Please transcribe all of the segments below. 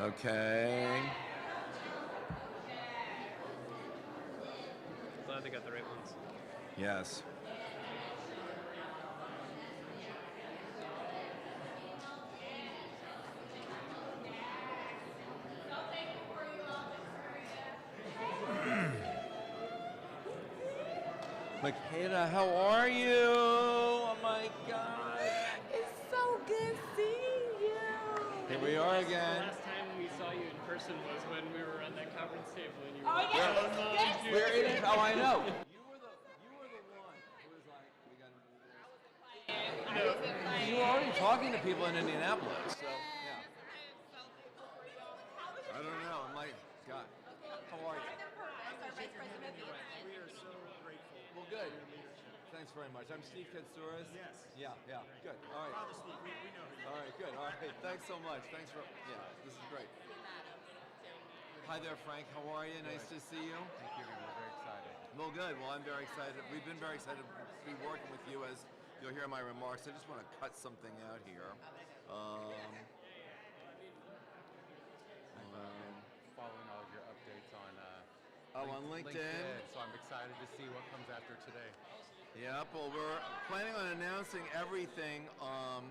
Okay. Glad they got the right ones. Yes. Makeda, how are you? Oh my God. It's so good seeing you. Here we are The again. last time we saw you in person was when we were on that conference table and you were Oh, yes. We're in. Oh, I know. You were the one who was like, we got to do this. You were already talking to people in Indianapolis, so yeah. I don't know. I'm like, God, how are you? We are so grateful. Well, good. Thanks very much. I'm Steve Katsouris. Yes. Yeah. Good. All right. Father Steve, we know who you All are. right. Good. All right. Thanks so much. Thanks for. Yeah. This is great. Hi there, Frank. How are you? Nice to see you. Thank you, and we're very excited. Well, good. Well, I'm very excited. We've been very excited to be working with you, as you'll hear my remarks. I just want to cut something out here. Following all of your updates on on LinkedIn. so I'm excited to see what comes after today. Yep. Well, we're planning on announcing everything on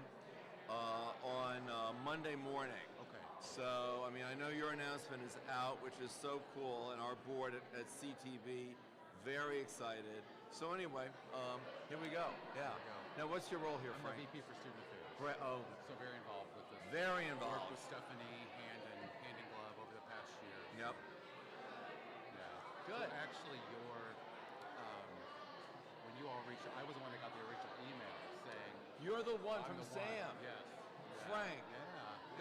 Monday morning. Okay. So, I mean, I know your announcement is out, which is so cool, and our board at CTV, very excited. So anyway, here we go. Yeah. Now, what's your role here, I'm Frank? the VP for Student Affairs. Oh, So very involved with this. very Worked involved. with Stephanie hand in glove over the past year. Yep. Yeah. Good. So actually, when you all reached, I was the one that got the original email saying. You're the one I'm from the Sam. One. Yes. Frank. Yeah.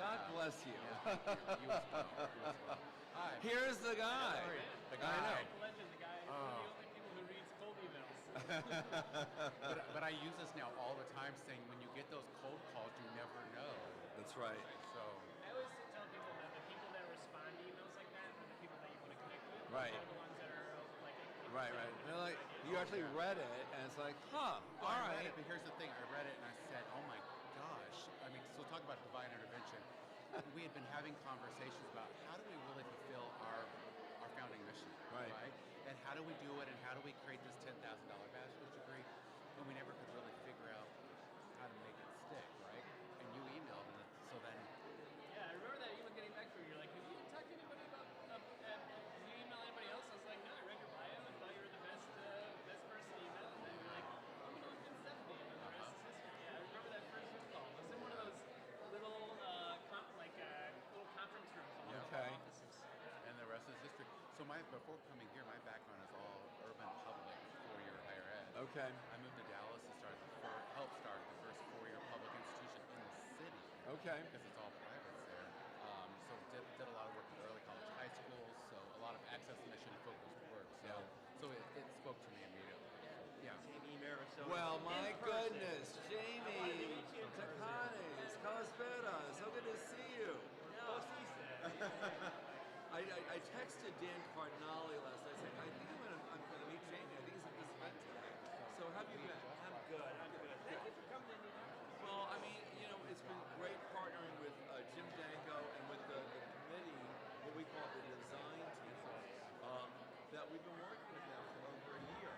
God bless you. Yeah. You as well. You as well. Hi. Here's the guy. The guy. the legend, the guy, one of the only people who reads cold emails. But I use this now all the time, saying when you get those cold calls, you never know. That's right. So I always tell people that the people that respond to emails like that are the people that you want to connect with. Right. They're the ones that are like. Right. They're like, you actually read it, and it's like, huh, all I read right. it, but here's the thing: I read it and I said, "Oh my gosh!" I mean, so talk about divine intervention. We had been having conversations about how do we really fulfill our founding mission, Right. And how do we do it, and how do we create this $10,000 bachelor's degree? And we never could really figure out how to make it stick, right? And you emailed, and so then. Yeah, I remember that email getting back from you. You're like, have you talked to anybody about? Did you email anybody else? I was like, no, I read your bio and thought you were the best person to email. And then you're like, I'm gonna look at Stephanie, and then the rest is history. Yeah, I remember that first Zoom call. It was in one of those little little conference rooms in one of our offices. And the rest is history. So before coming here, my background is all urban public, 4-year higher ed. Okay. I moved to Dallas and helped start the first 4-year public institution in the city. Okay. Because it's all private there. So did a lot of work with early college high schools, so a lot of access mission focused work. So it spoke to me immediately. Yeah. Jamie Marisol. Well, my goodness, Jamie, Tacanes, Calaspera, so good to see you. I texted Dan Cardinale last night saying, I think I'm going to meet Jamie. I think he's at this event today. So how have you been? I'm good. Thank you for coming in. Well, I mean, it's been great partnering with Jim Danko and with the committee, what we call the design team, that we've been working with now for over a year.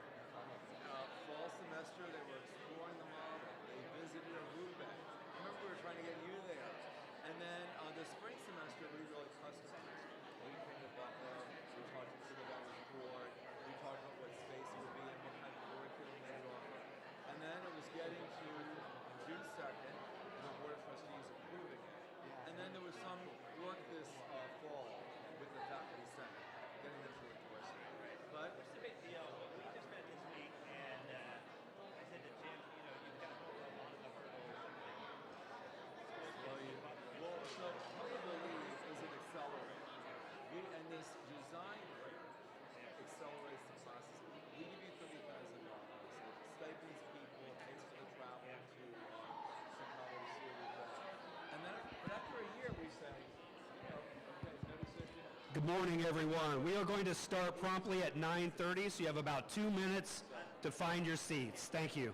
Fall semester, they were exploring the model. They visited Aruba. Remember, we were trying to get you there. And then the spring semester, we really customized. We came to Butler. We talked to the supervisor's board. We talked about what space it would be and what kind of curriculum they would offer. And then it was getting to June 2nd, and the Board of Trustees approving it. And then there was some work this fall with the faculty senate, getting them to endorse it. But It's a big deal. We just met this week, and I said to Jim, you've got to go over one of the hurdles. So what we believe is an accelerator. And this design grant accelerates the process. We give you $30,000, stipends people, pays for the travel to Chicago to see everything. And then, but after a year, we say, okay, no decision. Good morning, everyone. We are going to start promptly at 9:30, so you have about 2 minutes to find your seats. Thank you.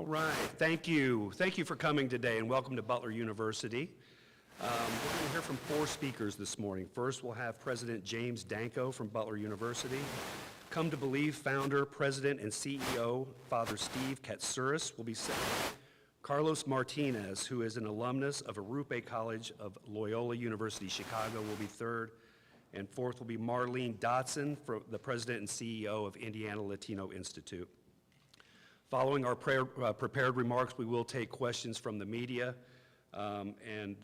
All right, thank you. Thank you for coming today, and welcome to Butler University. We're going to hear from 4 speakers this morning. First, we'll have President James Danko from Butler University. Come to Believe founder, president, and CEO, Father Steve Katsouris, will be second. Carlos Martinez, who is an alumnus of Arupe College of Loyola University Chicago, will be third. And fourth will be Marlene Dotson, the president and CEO of Indiana Latino Institute. Following our prepared remarks, we will take questions from the media. And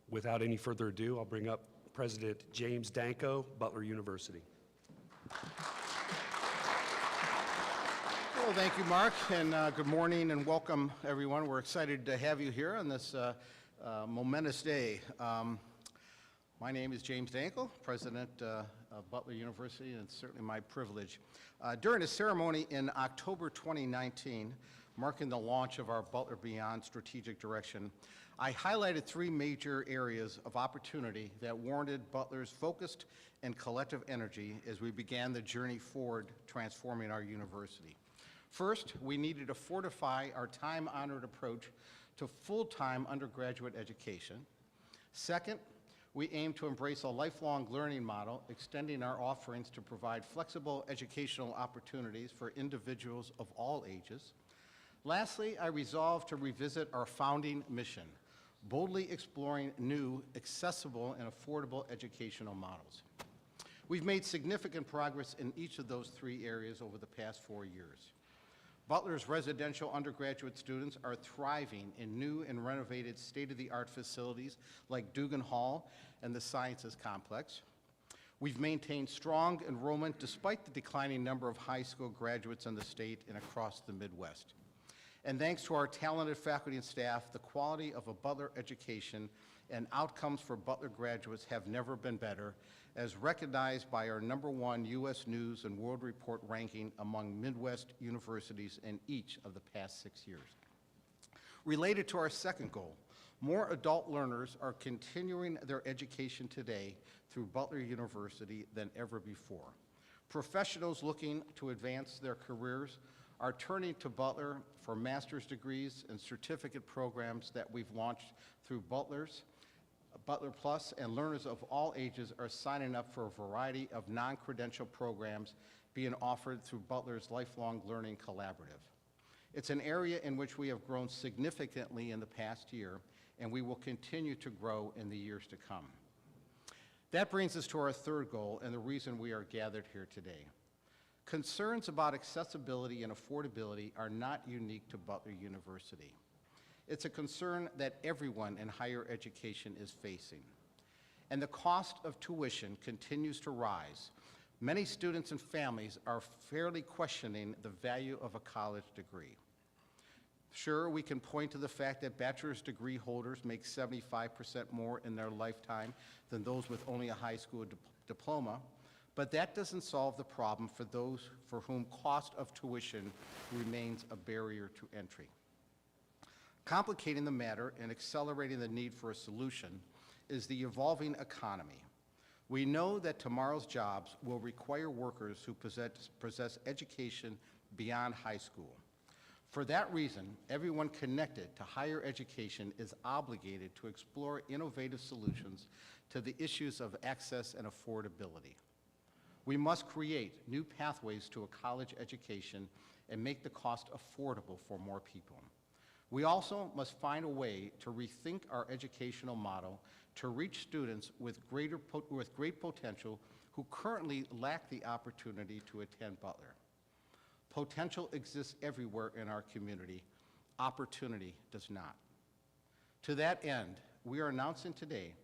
without any further ado, I'll bring up President James Danko, Butler University. Well, thank you, Mark, and good morning and welcome, everyone. We're excited to have you here on this momentous day. My name is James Danko, president of Butler University, and it's certainly my privilege. During a ceremony in October 2019, marking the launch of our Butler Beyond strategic direction, I highlighted 3 major areas of opportunity that warranted Butler's focused and collective energy as we began the journey forward transforming our university. First, we needed to fortify our time-honored approach to full-time undergraduate education. Second, we aim to embrace a lifelong learning model, extending our offerings to provide flexible educational opportunities for individuals of all ages. Lastly, I resolved to revisit our founding mission, boldly exploring new, accessible, and affordable educational models. We've made significant progress in each of those 3 areas over the past 4 years. Butler's residential undergraduate students are thriving in new and renovated state-of-the-art facilities like Dugan Hall and the Sciences Complex. We've maintained strong enrollment despite the declining number of high school graduates in the state and across the Midwest. And thanks to our talented faculty and staff, the quality of a Butler education and outcomes for Butler graduates have never been better, as recognized by our #1 U.S. News and World Report ranking among Midwest universities in each of the past 6 years. Related to our second goal, more adult learners are continuing their education today through Butler University than ever before. Professionals looking to advance their careers are turning to Butler for master's degrees and certificate programs that we've launched through Butler Plus, and learners of all ages are signing up for a variety of non-credential programs being offered through Butler's Lifelong Learning Collaborative. It's an area in which we have grown significantly in the past year, and we will continue to grow in the years to come. That brings us to our third goal and the reason we are gathered here today. Concerns about accessibility and affordability are not unique to Butler University. It's a concern that everyone in higher education is facing. And the cost of tuition continues to rise. Many students and families are fairly questioning the value of a college degree. Sure, we can point to the fact that bachelor's degree holders make 75% more in their lifetime than those with only a high school diploma, but that doesn't solve the problem for those for whom cost of tuition remains a barrier to entry. Complicating the matter and accelerating the need for a solution is the evolving economy. We know that tomorrow's jobs will require workers who possess education beyond high school. For that reason, everyone connected to higher education is obligated to explore innovative solutions to the issues of access and affordability. We must create new pathways to a college education and make the cost affordable for more people. We also must find a way to rethink our educational model to reach students with great potential who currently lack the opportunity to attend Butler. Potential exists everywhere in our community. Opportunity does not. To that end, we are announcing today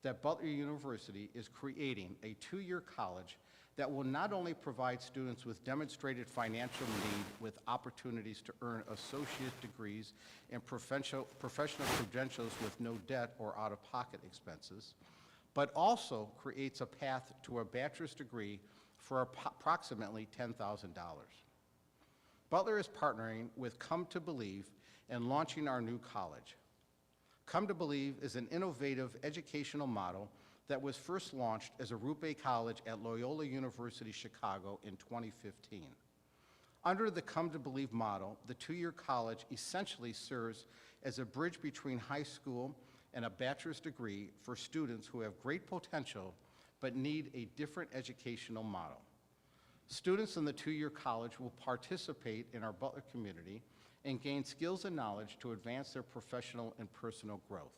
that Butler University is creating a 2-year college that will not only provide students with demonstrated financial need with opportunities to earn associate degrees and professional credentials with no debt or out-of-pocket expenses, but also creates a path to a bachelor's degree for approximately $10,000. Butler is partnering with Come to Believe and launching our new college. Come to Believe is an innovative educational model that was first launched as Arupe College at Loyola University Chicago in 2015. Under the Come to Believe model, the two-year college essentially serves as a bridge between high school and a bachelor's degree for students who have great potential but need a different educational model. Students in the two-year college will participate in our Butler community and gain skills and knowledge to advance their professional and personal growth.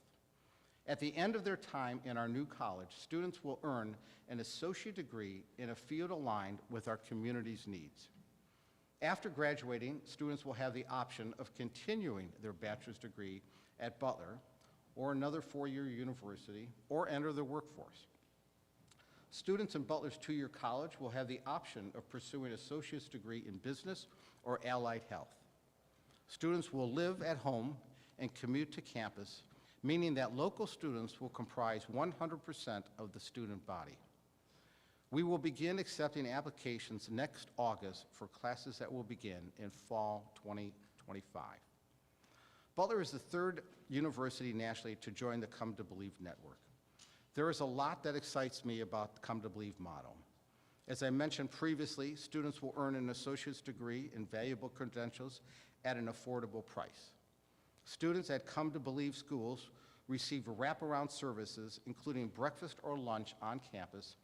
At the end of their time in our new college, students will earn an associate degree in a field aligned with our community's needs. After graduating, students will have the option of continuing their bachelor's degree at Butler or another four-year university or enter the workforce. Students in Butler's two-year college will have the option of pursuing an associate's degree in business or allied health. Students will live at home and commute to campus, meaning that local students will comprise 100% of the student body. We will begin accepting applications next August for classes that will begin in fall 2025. Butler is the third university nationally to join the Come to Believe network. There is a lot that excites me about the Come to Believe model. As I mentioned previously, students will earn an associate's degree in valuable credentials at an affordable price. Students at Come to Believe schools receive wraparound services, including breakfast or lunch on campus,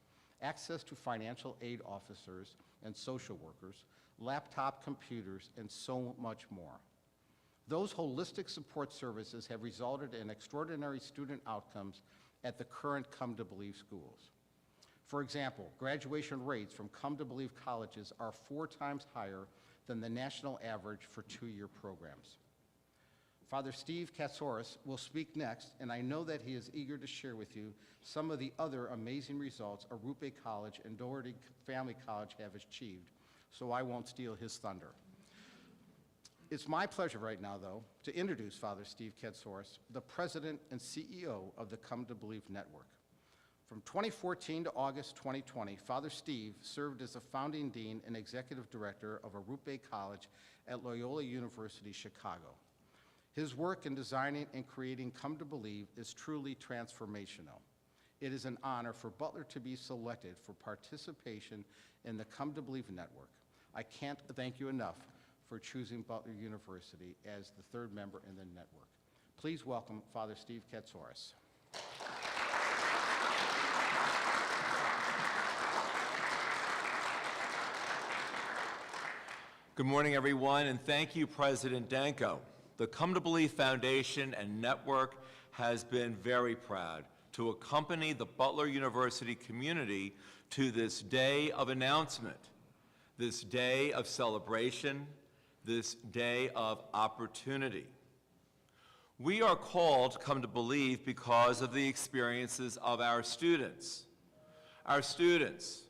access to financial aid officers and social workers, laptop computers, and so much more. Those holistic support services have resulted in extraordinary student outcomes at the current Come to Believe schools. For example, graduation rates from Come to Believe colleges are 4 times higher than the national average for two-year programs. Father Steve Katsoris will speak next, and I know that he is eager to share with you some of the other amazing results Arrupe College and Doherty Family College have achieved, so I won't steal his thunder. It's my pleasure right now, though, to introduce Father Steve Katsoris, the president and CEO of the Come to Believe Network. From 2014 to August 2020, Father Steve served as the founding dean and executive director of Arrupe College at Loyola University, Chicago. His work in designing and creating Come to Believe is truly transformational. It is an honor for Butler to be selected for participation in the Come to Believe network. I can't thank you enough for choosing Butler University as the third member in the network. Please welcome Father Steve Katsoris. Good morning, everyone, and thank you, President Danko. The Come to Believe Foundation and Network has been very proud to accompany the Butler University community to this day of announcement, this day of celebration, this day of opportunity. We are called to Come to Believe because of the experiences of our students. Our students,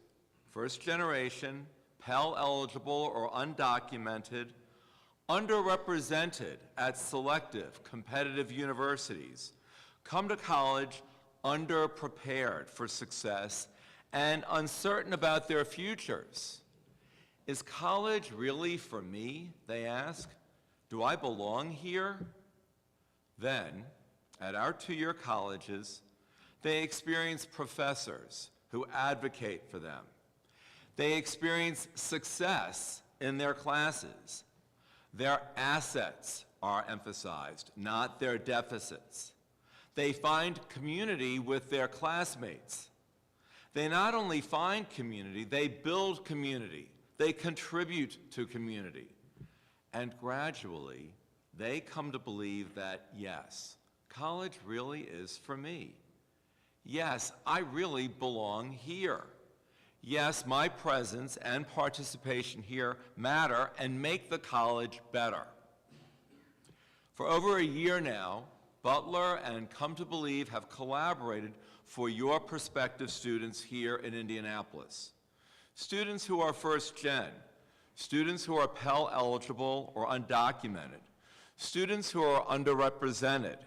first generation, Pell eligible or undocumented, underrepresented at selective competitive universities, come to college underprepared for success and uncertain about their futures. Is college really for me, they ask? Do I belong here? Then, at our two-year colleges, they experience professors who advocate for them. They experience success in their classes. Their assets are emphasized, not their deficits. They find community with their classmates. They not only find community, they build community. They contribute to community. And gradually, they come to believe that, yes, college really is for me. Yes, I really belong here. Yes, my presence and participation here matter and make the college better. For over a year now, Butler and Come to Believe have collaborated for your prospective students here in Indianapolis. Students who are first gen, students who are Pell eligible or undocumented, students who are underrepresented,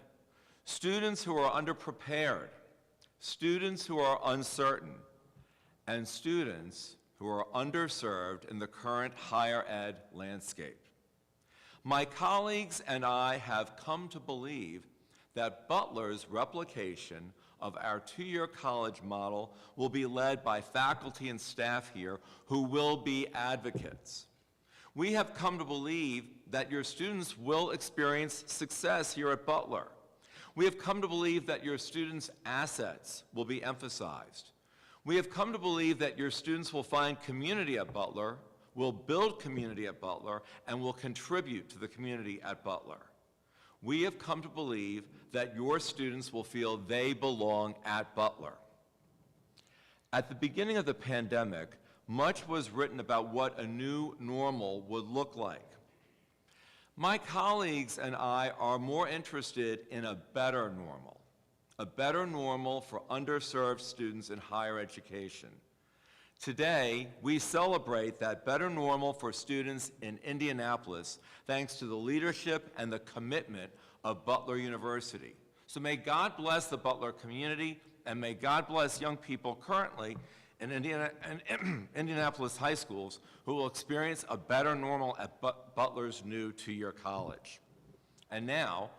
students who are underprepared, students who are uncertain, and students who are underserved in the current higher ed landscape. My colleagues and I have come to believe that Butler's replication of our two-year college model will be led by faculty and staff here who will be advocates. We have come to believe that your students will experience success here at Butler. We have come to believe that your students' assets will be emphasized. We have come to believe that your students will find community at Butler, will build community at Butler, and will contribute to the community at Butler. We have come to believe that your students will feel they belong at Butler. At the beginning of the pandemic, much was written about what a new normal would look like. My colleagues and I are more interested in a better normal for underserved students in higher education. Today, we celebrate that better normal for students in Indianapolis thanks to the leadership and the commitment of Butler University. So may God bless the Butler community, and may God bless young people currently in Indianapolis high schools who will experience a better normal at Butler's new two-year college. And now,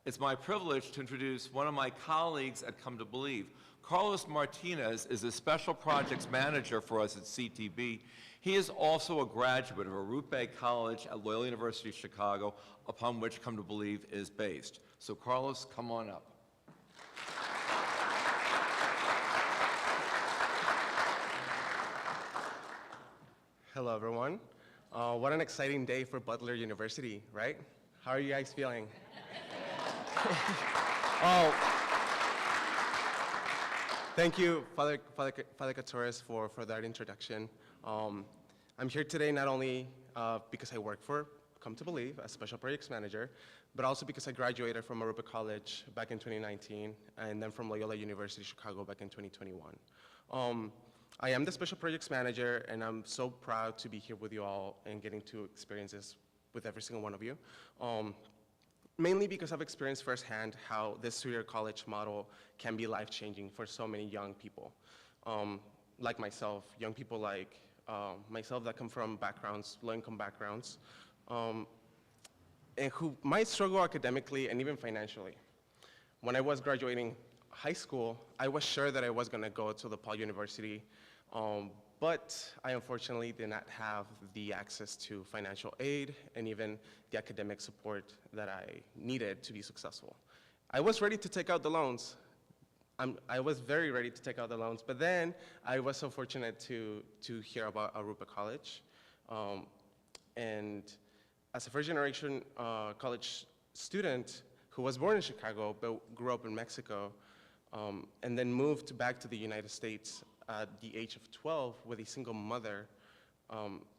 it's my privilege to introduce one of my colleagues at Come to Believe. Carlos Martinez is a special projects manager for us at CTB. He is also a graduate of Arrupe College at Loyola University Chicago, upon which Come to Believe is based. So Carlos, come on up. Hello, everyone. What an exciting day for Butler University, right? How are you guys feeling? Oh, thank you, Father Catores, for that introduction. I'm here today not only because I work for Come to Believe as Special Projects Manager, but also because I graduated from Arrupe College back in 2019, and then from Loyola University Chicago back in 2021. I am the Special Projects Manager, and I'm so proud to be here with you all and getting to experience this with every single one of you. Mainly because I've experienced firsthand how this two-year college model can be life-changing for so many young people. Like myself, young people like myself that come from backgrounds, low-income backgrounds, and who might struggle academically and even financially. When I was graduating high school, I was sure that I was gonna go to DePaul University, but I unfortunately did not have the access to financial aid and even the academic support that I needed to be successful. I was ready to take out the loans. I was very ready to take out the loans, but then I was so fortunate to hear about Arrupe College. And as a first-generation college student who was born in Chicago but grew up in Mexico, and then moved back to the United States at the age of 12 with a single mother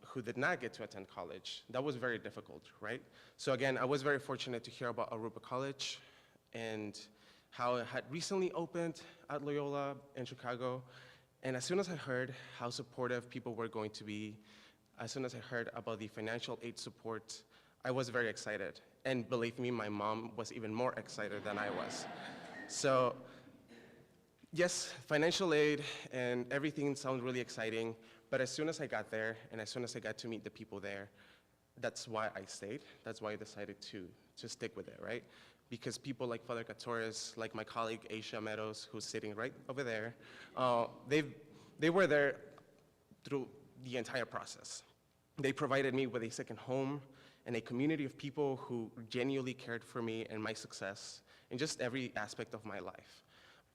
who did not get to attend college. That was very difficult, right? So again, I was very fortunate to hear about Arrupe College and how it had recently opened at Loyola in Chicago. And as soon as I heard how supportive people were going to be, as soon as I heard about the financial aid support, I was very excited. And believe me, my mom was even more excited than I was. So, yes, financial aid and everything sounds really exciting, but as soon as I got there and as soon as I got to meet the people there, that's why I stayed. That's why I decided to stick with it, right? Because people like Father Catores, like my colleague Aisha Meadows, who's sitting right over there, they were there through the entire process. They provided me with a second home and a community of people who genuinely cared for me and my success in just every aspect of my life.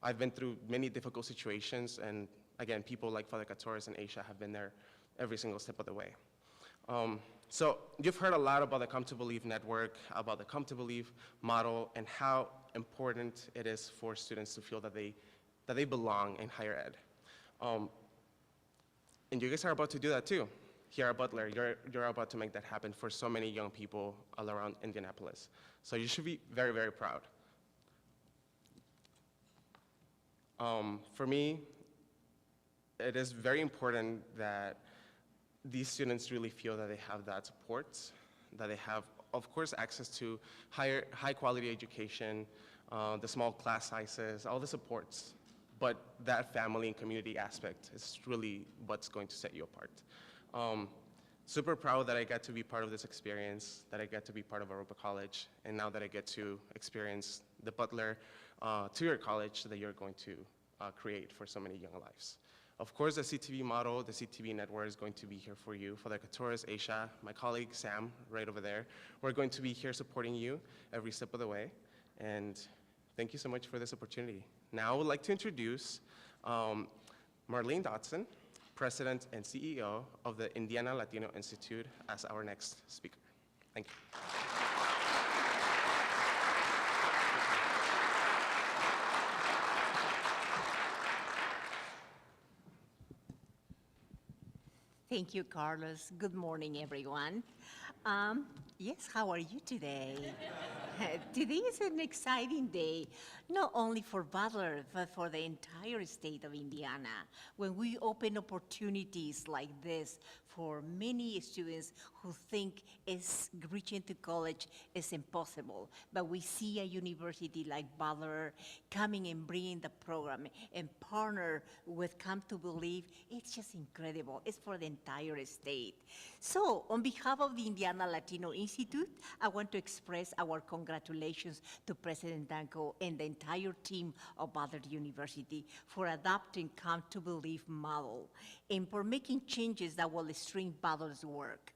I've been through many difficult situations, and again, people like Father Catores and Aisha have been there every single step of the way. So you've heard a lot about the Come to Believe network, about the Come to Believe model, and how important it is for students to feel that they belong in higher ed. And you guys are about to do that too. Here at Butler, you're about to make that happen for so many young people all around Indianapolis. So you should be very, very proud. For me, it is very important that these students really feel that they have that support, that they have, of course, access to high quality education, the small class sizes, all the supports, but that family and community aspect is really what's going to set you apart. Super proud that I got to be part of this experience, that I get to be part of Arrupe College, and now that I get to experience the Butler two-year college that you're going to create for so many young lives. Of course, the CTV model, the CTV network is going to be here for you. For the Couture's Aisha, my colleague Sam, right over there, we're going to be here supporting you every step of the way. And thank you so much for this opportunity. Now I would like to introduce Marlene Dodson, President and CEO of the Indiana Latino Institute, as our next speaker. Thank you. Thank you, Carlos. Good morning, everyone. Yes, how are you today? Today is an exciting day, not only for Butler, but for the entire state of Indiana, when we open opportunities like this for many students who think reaching to college is impossible. But we see a university like Butler coming and bringing the program and partner with Come to Believe. It's just incredible. It's for the entire state. So on behalf of the Indiana Latino Institute, I want to express our congratulations to President Danko and the entire team of Butler University for adopting Come to Believe model and for making changes that will streamline Butler's work.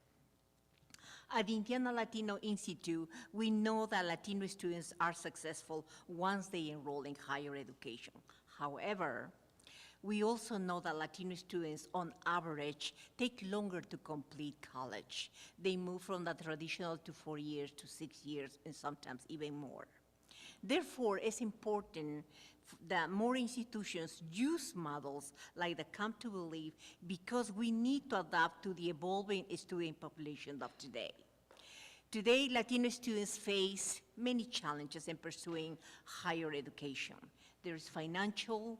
At the Indiana Latino Institute, we know that Latino students are successful once they enroll in higher education. However, we also know that Latino students, on average, take longer to complete college. They move from the traditional 4 years to 6 years, and sometimes even more. Therefore, it's important that more institutions use models like the Come to Believe, because we need to adapt to the evolving student population of today. Today, Latino students face many challenges in pursuing higher education. There's financial,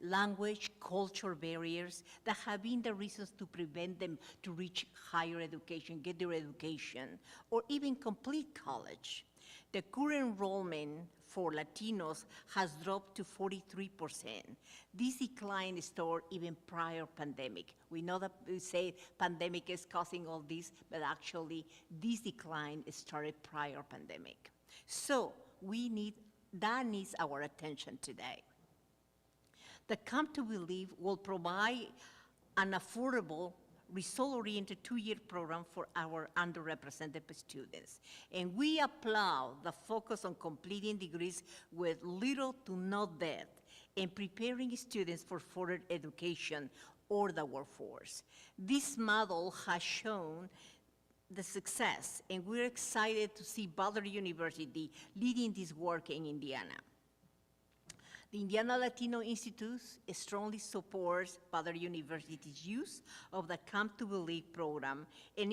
language, culture barriers that have been the reasons to prevent them to reach higher education, get their education, or even complete college. The current enrollment for Latinos has dropped to 43%. This decline started even prior pandemic. We know that we say pandemic is causing all this, but actually this decline started prior pandemic. So that needs our attention today. The Come to Believe will provide an affordable, result-oriented 2-year program for our underrepresented students. And we applaud the focus on completing degrees with little to no debt and preparing students for further education or the workforce. This model has shown the success, and we're excited to see Butler University leading this work in Indiana. The Indiana Latino Institute strongly supports Butler University's use of the Come to Believe program and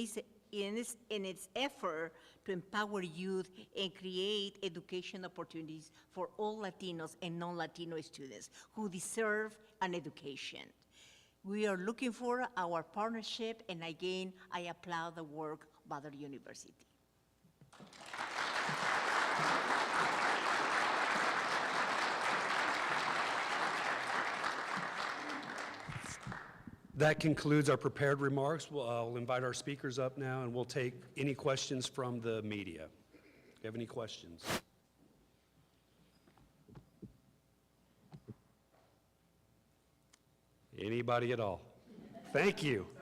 in its effort to empower youth and create education opportunities for all Latinos and non-Latino students who deserve an education. We are looking for our partnership, and again, I applaud the work of Butler University. That concludes our prepared remarks. I'll invite our speakers up now, and we'll take any questions from the media. Do you have any questions? Anybody at all? Thank you. So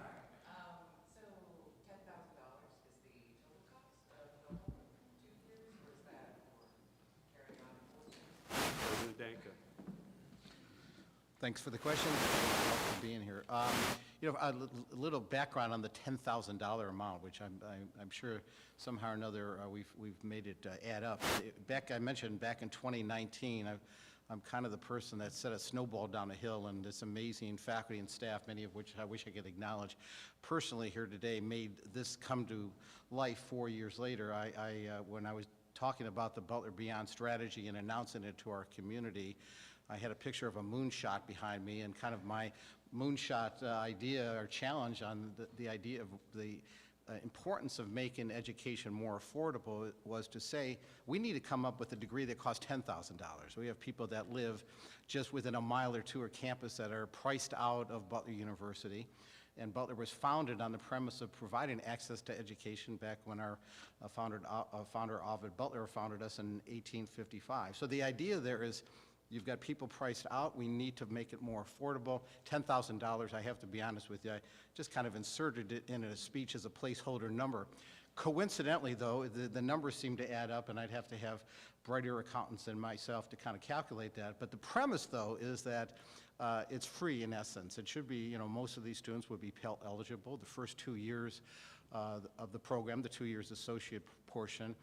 $10,000 is the total cost of the whole 2 years, or is that for carrying on? President Danko. Thanks for the question. Thanks for being here. A little background on the $10,000 amount, which I'm sure somehow or another we've made it add up. I mentioned back in 2019, I'm kind of the person that set a snowball down a hill, and this amazing faculty and staff, many of which I wish I could acknowledge personally here today, made this come to life 4 years later. When I was talking about the Butler Beyond strategy and announcing it to our community, I had a picture of a moonshot behind me, and kind of my moonshot idea or challenge on the idea of the importance of making education more affordable was to say we need to come up with a degree that costs $10,000. We have people that live just within a mile or two of campus that are priced out of Butler University. And Butler was founded on the premise of providing access to education back when our founder Ovid Butler founded us in 1855. So the idea there is You've got people priced out. We need to make it more affordable. $10,000, I have to be honest with you, I just kind of inserted it in a speech as a placeholder number. Coincidentally, though, the numbers seem to add up, and I'd have to have brighter accountants than myself to kind of calculate that. But the premise, though, is that it's free in essence. It should be, you know, most of these students would be Pell eligible. The first 2 years of the program, the 2 years associate portion,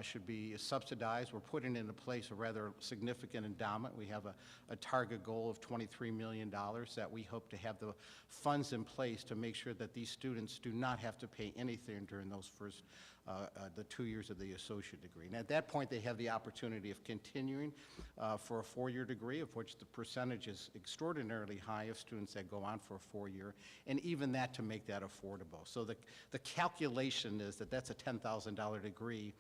should be subsidized. We're putting into place a rather significant endowment. We have a target goal of $23 million that we hope to have the funds in place to make sure that these students do not have to pay anything during those first the 2 years of the associate degree. And at that point, they have the opportunity of continuing for a 4-year degree, of which the percentage is extraordinarily high of students that go on for a 4-year, and even that to make that affordable. So the calculation is that that's a $10,000 degree,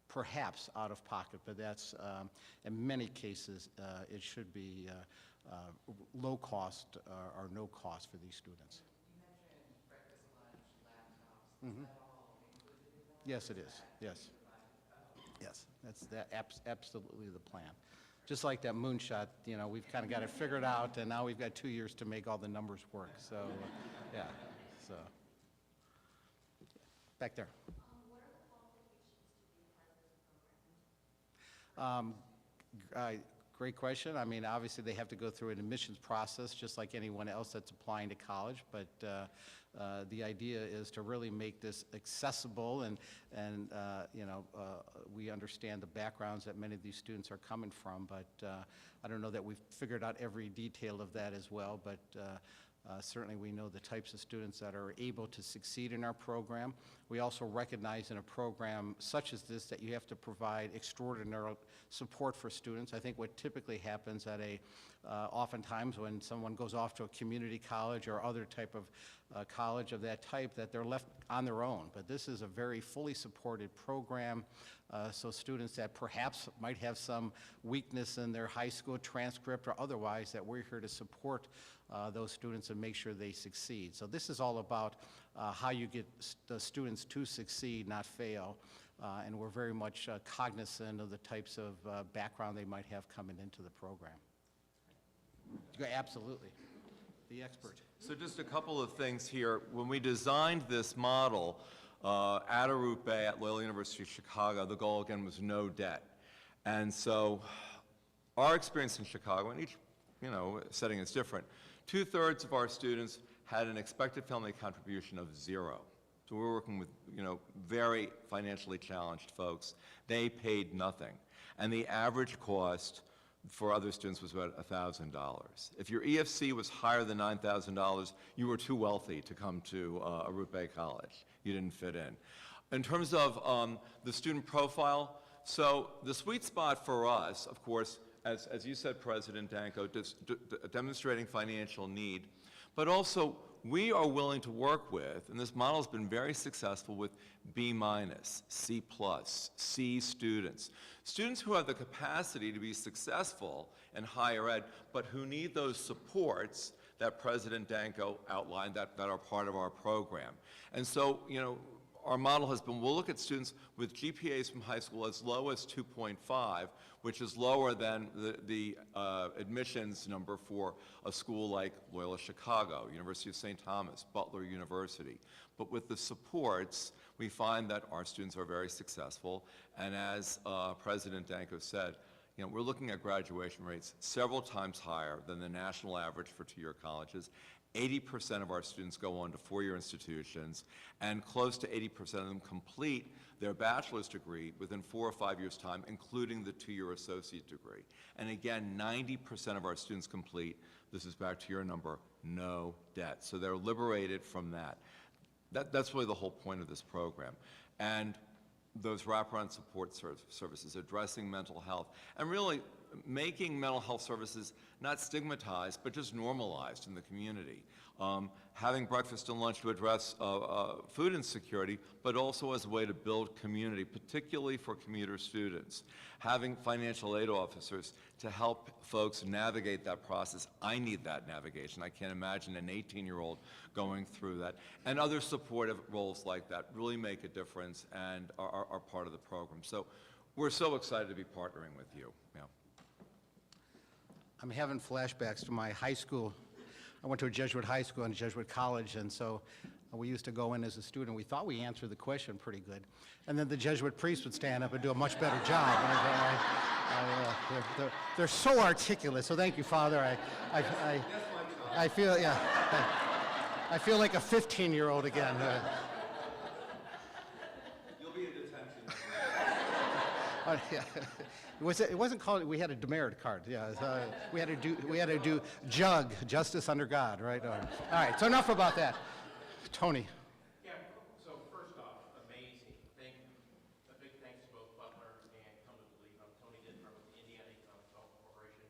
perhaps out of pocket, but that's, in many cases, it should be low cost or no cost for these students. You mentioned breakfast, lunch, laptops. Is that all included in that? Yes, it is, yes. Yes, that's absolutely the plan. Just like that moonshot, you know, we've kind of got it figured out, and now we've got 2 years to make all the numbers work, so, yeah, so. Back there. What are the qualifications to be a part of this program? Great question. I mean, obviously, they have to go through an admissions process, just like anyone else that's applying to college, but the idea is to really make this accessible, and you know, we understand the backgrounds that many of these students are coming from, but I don't know that we've figured out every detail of that as well, but certainly we know the types of students that are able to succeed in our program. We also recognize in a program such as this that you have to provide extraordinary support for students. I think what typically happens at oftentimes when someone goes off to a community college or other type of college of that type, that they're left on their own. But this is a very fully supported program, so students that perhaps might have some weakness in their high school transcript or otherwise, that we're here to support those students and make sure they succeed. So this is all about how you get the students to succeed, not fail, and we're very much cognizant of the types of background they might have coming into the program. Absolutely. The expert. So just a couple of things here. When we designed this model at Arute Bay at Loyola University of Chicago, the goal again was no debt. And so our experience in Chicago, and each setting is different, 2/3 of our students had an expected family contribution of 0. So we're working with very financially challenged folks. They paid nothing. And the average cost for other students was about $1,000. If your EFC was higher than $9,000, you were too wealthy to come to Arute Bay College. You didn't fit in. In terms of the student profile, so the sweet spot for us, of course, as you said, President Danko, demonstrating financial need, but also we are willing to work with, and this model has been very successful with B-, C+, C students. Students who have the capacity to be successful in higher ed, but who need those supports that President Danko outlined that are part of our program. And so, our model has been, we'll look at students with GPAs from high school as low as 2.5, which is lower than the admissions number for a school like Loyola Chicago, University of St. Thomas, Butler University. But with the supports, we find that our students are very successful. And as President Danko said, we're looking at graduation rates several times higher than the national average for two-year colleges. 80% of our students go on to four-year institutions, and close to 80% of them complete their bachelor's degree within 4 or 5 years' time, including the two-year associate degree. And again, 90% of our students complete, this is back to your number, no debt. So they're liberated from that. That's really the whole point of this program. And those wraparound support services, addressing mental health, and really making mental health services not stigmatized, but just normalized in the community. Having breakfast and lunch to address food insecurity, but also as a way to build community, particularly for commuter students. Having financial aid officers to help folks navigate that process. I need that navigation. I can't imagine an 18-year-old going through that. And other supportive roles like that really make a difference and are part of the program. So we're so excited to be partnering with you. Yeah. I'm having flashbacks to my high school. I went to a Jesuit high school and a Jesuit college, and so we used to go in as a student. We thought we answered the question pretty good. And then the Jesuit priest would stand up and do a much better job. And they're so articulate, so thank you, Father. I feel, yeah, I feel like a 15-year-old again. You'll be in detention. Yeah. It wasn't called. We had a demerit card. Yeah, we had to do jug, justice under God, right? All right. So enough about that. Tony. Yeah. So first off, amazing. A big thanks to both Butler and Come to Believe. Tony did from the Indiana Economic Development Corporation.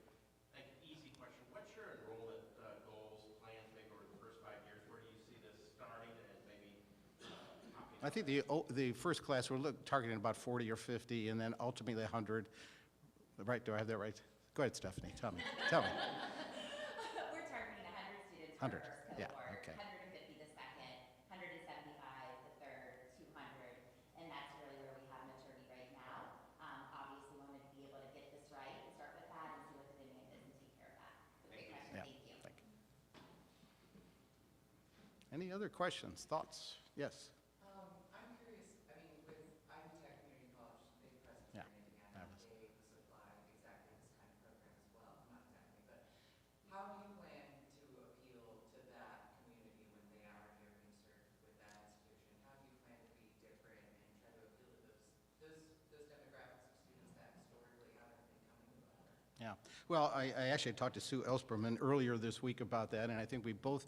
Easy question. What's your enrollment goals, plans, maybe over the first 5 years? Where do you see this starting, and maybe? I think the first class we're targeting about 40 or 50, and then ultimately 100. Right? Do I have that right? Go ahead, Stephanie. Tell me. We're targeting 100 students for 100. the first Yeah. cohort, Okay. 150 the second, 175 the third, 200, and that's really where we have maturity right now. Obviously, we wanted to be able to get this right and start with that and see what the demand is and take care of that. So great question. Yeah. Thank you. Thank you. Any other questions, thoughts? Yes. I'm curious, I mean, with Ivy Tech Community College, big presence Yeah. here in Indiana, they supply exactly this kind of program as well, not exactly, but how do you plan to appeal to that community when they are here being served with that institution? How do you plan to be different and try to appeal to those demographics of students that historically haven't been coming to Butler? Yeah. Well, I actually talked to Sue Elsperman earlier this week about that, and I think we both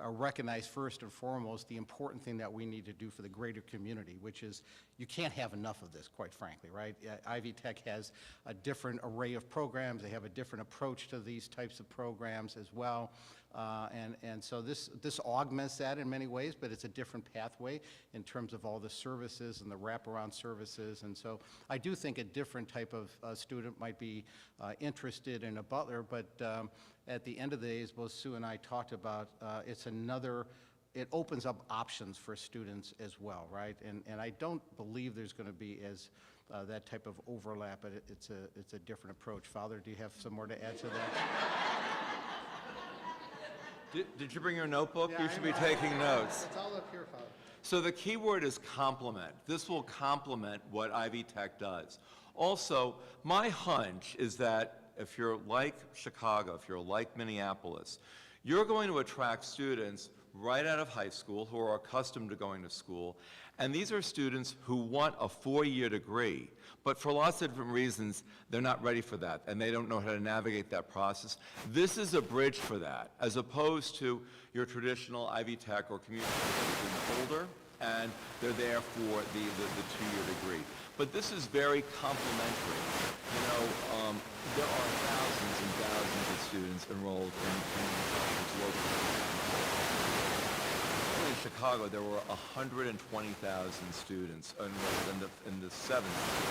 recognize first and foremost the important thing that we need to do for the greater community, which is you can't have enough of this, quite frankly, right? Ivy Tech has a different array of programs. They have a different approach to these types of programs as well. And so this augments that in many ways, but it's a different pathway in terms of all the services and the wraparound services. And so I do think a different type of student might be interested in a Butler, but at the end of the day, as both Sue and I talked about, it opens up options for students as well, right? And I don't believe there's going to be that type of overlap, but it's a different approach. Father, do you have some more to add to that? Did you bring your notebook? You should be taking notes. It's all up here, Father. So the key word is complement. This will complement what Ivy Tech does. Also, my hunch is that if you're like Chicago, if you're like Minneapolis, you're going to attract students right out of high school who are accustomed to going to school, and these are students who want a 4-year degree, but for lots of different reasons, they're not ready for that, and they don't know how to navigate that process. This is a bridge for that, as opposed to your traditional Ivy Tech or community college older, and they're there for the 2-year degree. But this is very complementary. There are thousands and thousands of students enrolled in community colleges locally. In Chicago, there were 120,000 students enrolled in the 7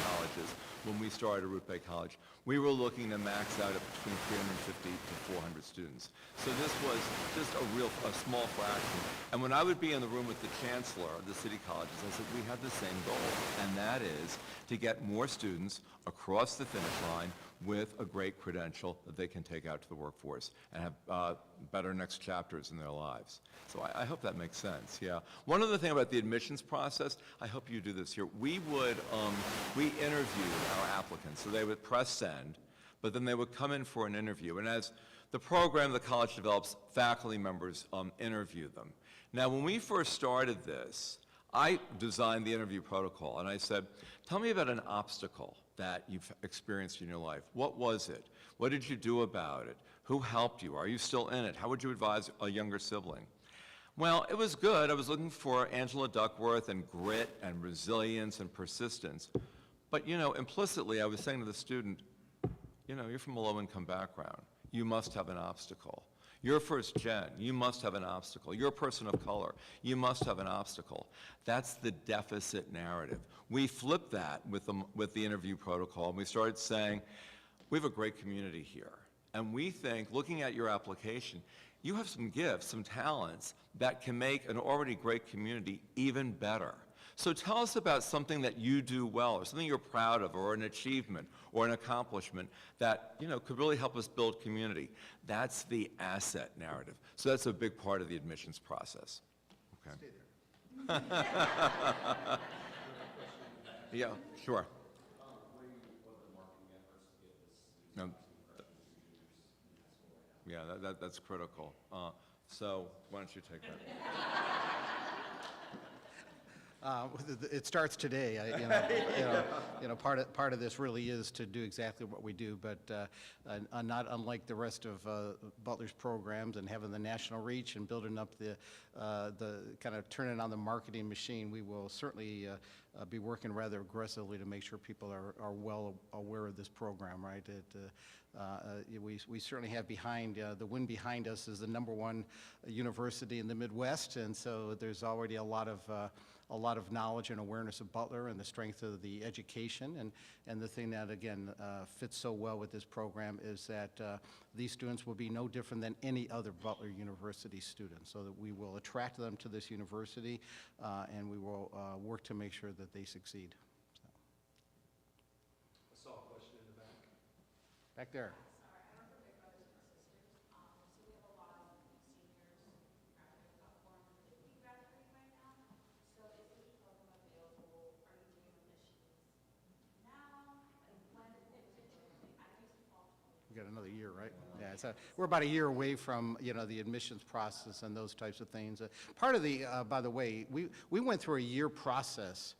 colleges when we started Root Bay College. We were looking to max out at between 350 to 400 students. So this was just a small fraction. And when I would be in the room with the chancellor of the city colleges, I said, we have the same goal, and that is to get more students across the finish line with a great credential that they can take out to the workforce and have better next chapters in their lives. So I hope that makes sense, yeah. One other thing about the admissions process, I hope you do this here. We interviewed our applicants, so they would press send, but then they would come in for an interview. And as the program the college develops, faculty members interview them. Now, when we first started this, I designed the interview protocol, and I said, tell me about an obstacle that you've experienced in your life. What was it? What did you do about it? Who helped you? Are you still in it? How would you advise a younger sibling? Well, it was good. I was looking for Angela Duckworth and grit and resilience and persistence. But, implicitly, I was saying to the student, you're from a low-income background. You must have an obstacle. You're first gen, you must have an obstacle. You're a person of color, you must have an obstacle. That's the deficit narrative. We flipped that with the interview protocol, and we started saying, we have a great community here. And we think, looking at your application, you have some gifts, some talents that can make an already great community even better. So tell us about something that you do well, or something you're proud of, or an achievement, or an accomplishment that, could really help us build community. That's the asset narrative. So that's a big part of the admissions process. Okay. Stay there. Yeah, sure. No, yeah, that's critical. So why don't you take that? It starts today. Part of this really is to do exactly what we do, but not unlike the rest of Butler's programs and having the national reach and building up the kind of turning on the marketing machine, we will certainly be working rather aggressively to make sure people are well aware of this program, right? We certainly have the wind behind us is the #1 university in the Midwest, and so there's already a lot of knowledge and awareness of Butler and the strength of the education. And the thing that, again, fits so well with this program is that these students will be no different than any other Butler University student, so that we will attract them to this university, and we will work to make sure that they succeed. So. I saw a question in the back. Back there. Sorry, I don't know if my brothers and sisters. So we have a lot of seniors graduating about 450 graduating right now. So is this program available? Are you doing admissions now? Like when is it typically? I used to fall 20. We got another year, right? Yeah, we're about a year away from, the admissions process and those types of things. Part of the, by the way, we went through a year process.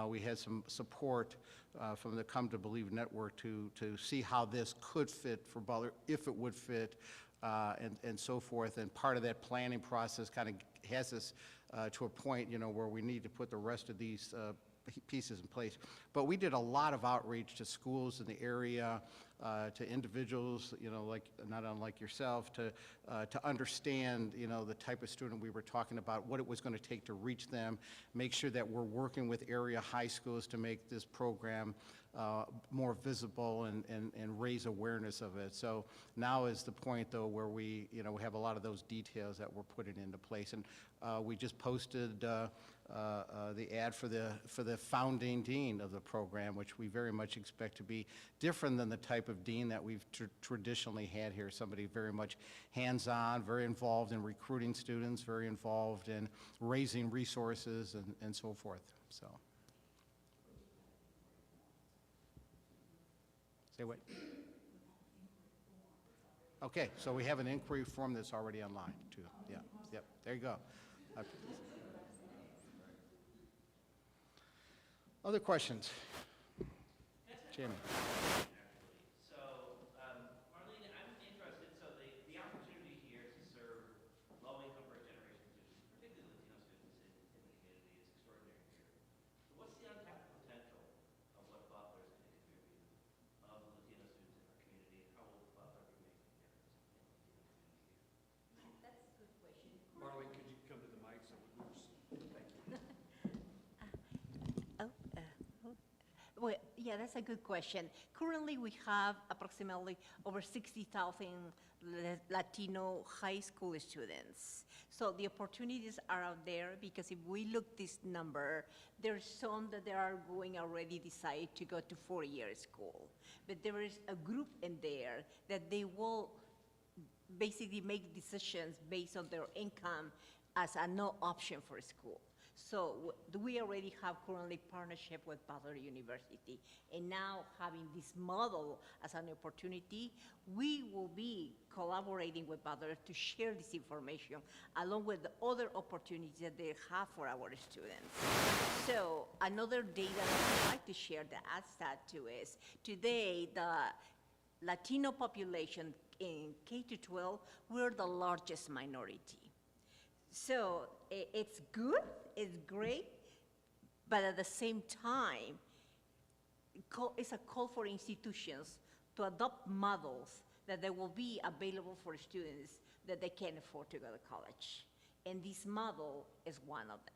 We had some support from the Come to Believe Network to see how this could fit for Butler, if it would fit, and so forth. And part of that planning process kind of has us to a point, where we need to put the rest of these pieces in place. But we did a lot of outreach to schools in the area, to individuals, not unlike yourself, to understand, the type of student we were talking about, what it was going to take to reach them, make sure that we're working with area high schools to make this program more visible and raise awareness of it. So now is the point, though, where we have a lot of those details that we're putting into place. And we just posted the ad for the founding dean of the program, which we very much expect to be different than the type of dean that we've traditionally had here. Somebody very much hands-on, very involved in recruiting students, very involved in raising resources and so forth. So. Say what? Okay, so we have an inquiry form that's already online, too. Yeah, yep, there you go. Other questions? Jamie. So, Marlene, I'm interested, so the opportunity here to serve low-income first-generation students, particularly Latino students in the community, is extraordinary here. So what's the untapped potential of what Butler is going to contribute of the Latino students in our community, and how will Butler be making a difference in the Latino community here? That's a good question. Marlene, could you come to the mic so we thank you. Well, yeah, that's a good question. Currently, we have approximately over 60,000 Latino high school students. So the opportunities are out there, because if we look this number, there's some that they are going already decide to go to 4-year school. But there is a group in there that they will basically make decisions based on their income as a no option for school. So we already have currently partnership with Butler University, and now having this model as an opportunity, we will be collaborating with Butler to share this information along with the other opportunities that they have for our students. So another data that I'd like to share that adds that to is, today the Latino population in K-12, we're the largest minority. So it's good, it's great, but at the same time, it's a call for institutions to adopt models that they will be available for students that they can't afford to go to college. And this model is one of them.